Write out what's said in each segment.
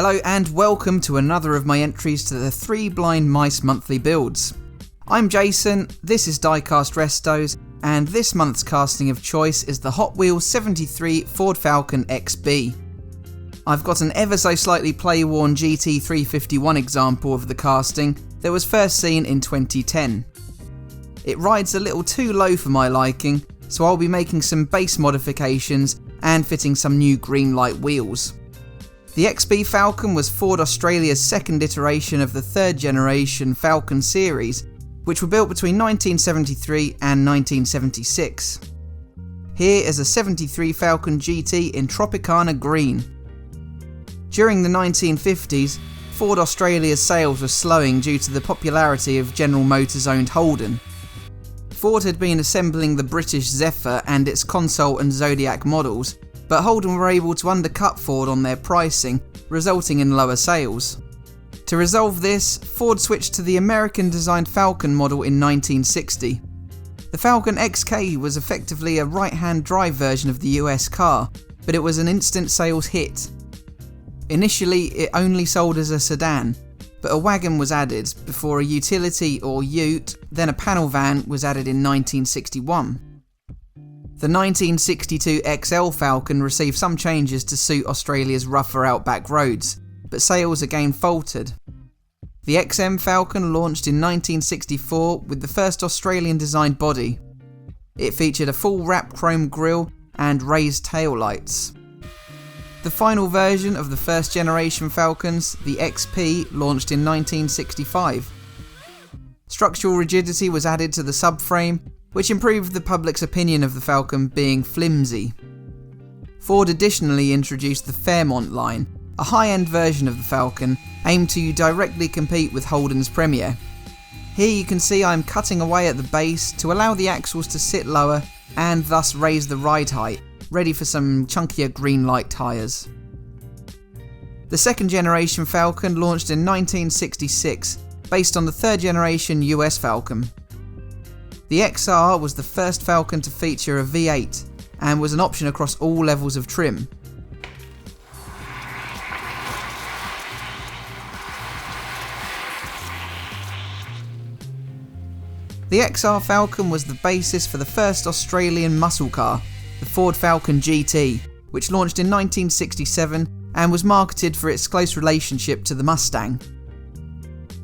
Hello and welcome to another of my entries to the 3 Blind Mice monthly builds. I'm Jason, this is Diecast Restos, and this month's casting of choice is the Hot Wheels '73 Ford Falcon XB. I've got an ever so slightly play-worn GT351 example of the casting that was first seen in 2010. It rides a little too low for my liking, so I'll be making some base modifications and fitting some new green light wheels. The XB Falcon was Ford Australia's second iteration of the third generation Falcon series, which were built between 1973 and 1976. Here is a '73 Falcon GT in Tropicana Green. During the 1950s, Ford Australia's sales were slowing due to the popularity of General Motors owned Holden. Ford had been assembling the British Zephyr and its Console and Zodiac models, but Holden were able to undercut Ford on their pricing, resulting in lower sales. To resolve this, Ford switched to the American-designed Falcon model in 1960. The Falcon XK was effectively a right-hand drive version of the US car, but it was an instant sales hit. Initially, it only sold as a sedan, but a wagon was added before a utility or ute, then a panel van was added in 1961. The 1962 XL Falcon received some changes to suit Australia's rougher outback roads, but sales again faltered. The XM Falcon launched in 1964 with the first Australian designed body. It featured a full wrap chrome grille and raised tail lights. The final version of the first generation Falcons, the XP, launched in 1965. Structural rigidity was added to the subframe, which improved the public's opinion of the Falcon being flimsy. Ford additionally introduced the Fairmont line, a high-end version of the Falcon aimed to directly compete with Holden's Premier. Here you can see I'm cutting away at the base to allow the axles to sit lower and thus raise the ride height, ready for some chunkier green light tyres. The second generation Falcon launched in 1966, based on the third generation US Falcon. The XR was the first Falcon to feature a V8 and was an option across all levels of trim. The XR Falcon was the basis for the first Australian muscle car, the Ford Falcon GT, which launched in 1967 and was marketed for its close relationship to the Mustang.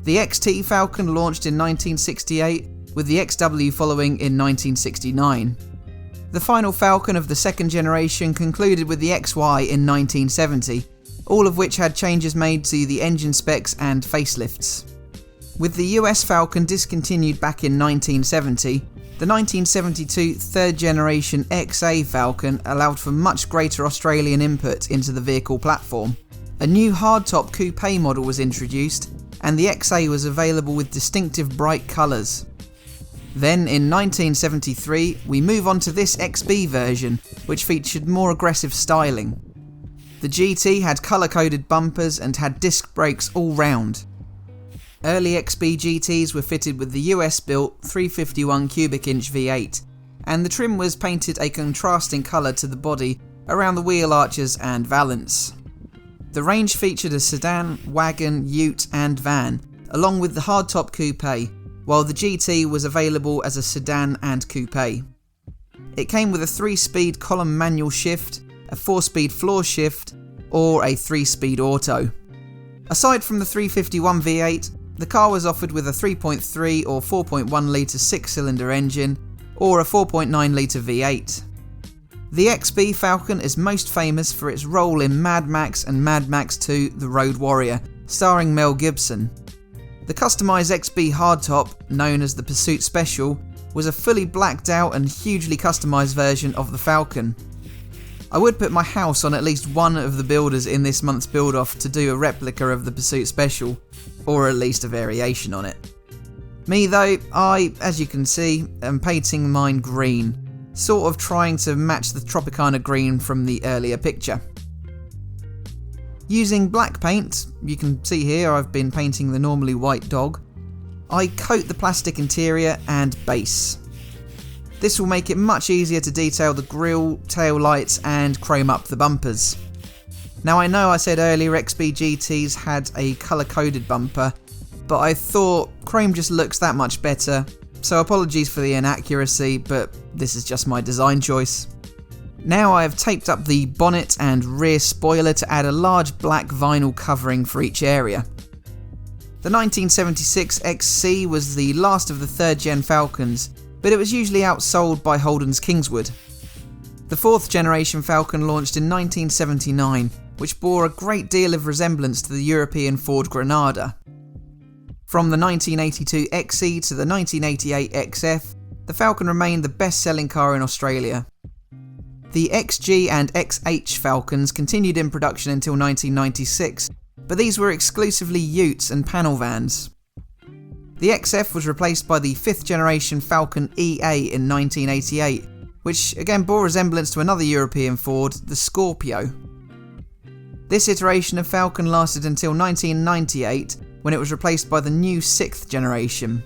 The XT Falcon launched in 1968, with the XW following in 1969. The final Falcon of the second generation concluded with the XY in 1970, all of which had changes made to the engine specs and facelifts. With the US Falcon discontinued back in 1970, the 1972 third generation XA Falcon allowed for much greater Australian input into the vehicle platform. A new hardtop coupe model was introduced, and the XA was available with distinctive bright colours. Then in 1973 we move on to this XB version, which featured more aggressive styling. The GT had colour-coded bumpers and had disc brakes all round. Early XB GTs were fitted with the US-built 351 cubic inch V8, and the trim was painted a contrasting colour to the body around the wheel arches and valance. The range featured a sedan, wagon, ute and van, along with the hardtop coupe, while the GT was available as a sedan and coupe. It came with a 3-speed column manual shift, a 4-speed floor shift, or a 3-speed auto. Aside from the 351 V8, the car was offered with a 3.3 or 4.1 litre 6-cylinder engine, or a 4.9 litre V8. The XB Falcon is most famous for its role in Mad Max and Mad Max 2: The Road Warrior, starring Mel Gibson. The customised XB hardtop, known as the Pursuit Special, was a fully blacked out and hugely customised version of the Falcon. I would put my house on at least one of the builders in this month's build-off to do a replica of the Pursuit Special, or at least a variation on it. Me though, I, as you can see, am painting mine green, sort of trying to match the Tropicana green from the earlier picture. Using black paint, you can see here I've been painting the normally white dog, I coat the plastic interior and base. This will make it much easier to detail the grille, tail lights and chrome up the bumpers. Now I know I said earlier XB GTs had a colour-coded bumper, but I thought chrome just looks that much better, so apologies for the inaccuracy, but this is just my design choice. Now I have taped up the bonnet and rear spoiler to add a large black vinyl covering for each area. The 1976 XC was the last of the 3rd gen Falcons, but it was usually outsold by Holden's Kingswood. The 4th generation Falcon launched in 1979, which bore a great deal of resemblance to the European Ford Granada. From the 1982 XE to the 1988 XF, the Falcon remained the best-selling car in Australia. The XG and XH Falcons continued in production until 1996, but these were exclusively utes and panel vans. The XF was replaced by the 5th generation Falcon EA in 1988, which again bore resemblance to another European Ford, the Scorpio. This iteration of Falcon lasted until 1998, when it was replaced by the new 6th generation.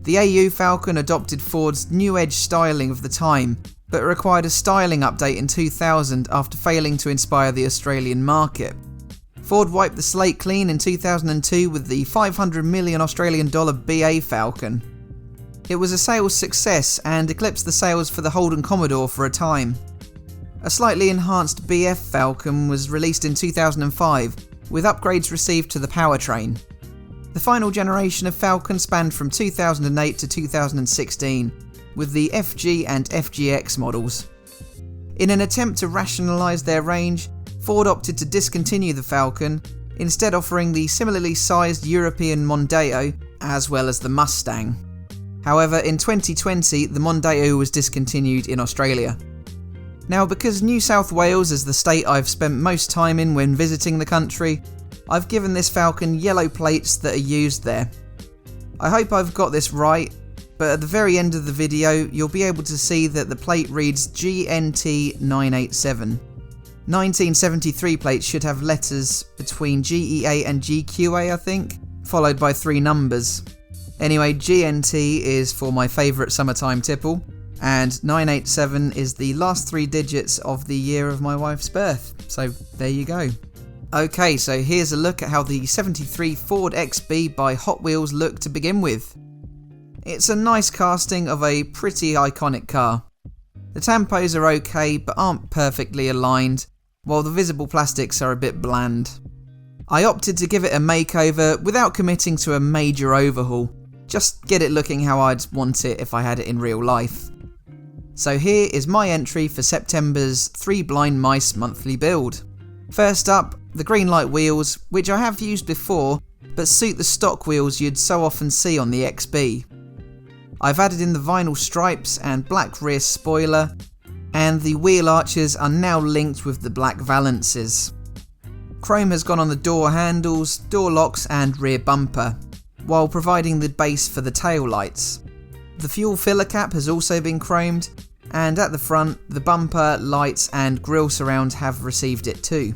The AU Falcon adopted Ford's new edge styling of the time, but required a styling update in 2000 after failing to inspire the Australian market. Ford wiped the slate clean in 2002 with the $500 million Australian dollar BA Falcon. It was a sales success and eclipsed the sales for the Holden Commodore for a time. A slightly enhanced BF Falcon was released in 2005, with upgrades received to the powertrain. The final generation of Falcon spanned from 2008 to 2016, with the FG and FGX models. In an attempt to rationalise their range, Ford opted to discontinue the Falcon, instead offering the similarly sized European Mondeo, as well as the Mustang. However, in 2020, the Mondeo was discontinued in Australia. Now, because New South Wales is the state I've spent most time in when visiting the country, I've given this Falcon yellow plates that are used there. I hope I've got this right, but at the very end of the video, you'll be able to see that the plate reads GNT987. 1973 plates should have letters between GEA and GQA, I think, followed by 3 numbers. Anyway, GNT is for my favourite summertime tipple, and 987 is the last 3 digits of the year of my wife's birth, so there you go. Okay, so here's a look at how the 73 Ford XB by Hot Wheels looked to begin with. It's a nice casting of a pretty iconic car. The tampos are okay, but aren't perfectly aligned, while the visible plastics are a bit bland. I opted to give it a makeover without committing to a major overhaul, just get it looking how I'd want it if I had it in real life. So here is my entry for September's 3 Blind Mice monthly build. First up, the green light wheels, which I have used before, but suit the stock wheels you'd so often see on the XB. I've added in the vinyl stripes and black rear spoiler, and the wheel arches are now linked with the black valances. Chrome has gone on the door handles, door locks and rear bumper, while providing the base for the tail lights. The fuel filler cap has also been chromed, and at the front, the bumper, lights and grille surround have received it too.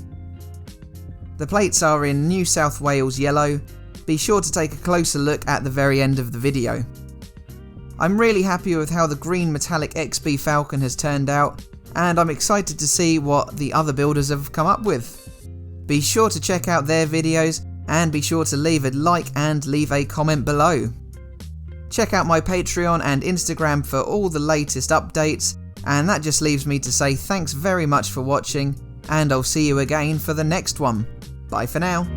The plates are in New South Wales yellow. Be sure to take a closer look at the very end of the video. I'm really happy with how the green metallic XB Falcon has turned out, and I'm excited to see what the other builders have come up with. Be sure to check out their videos, and be sure to leave a like and leave a comment below. Check out my Patreon and Instagram for all the latest updates, and that just leaves me to say thanks very much for watching, and I'll see you again for the next one. Bye for now.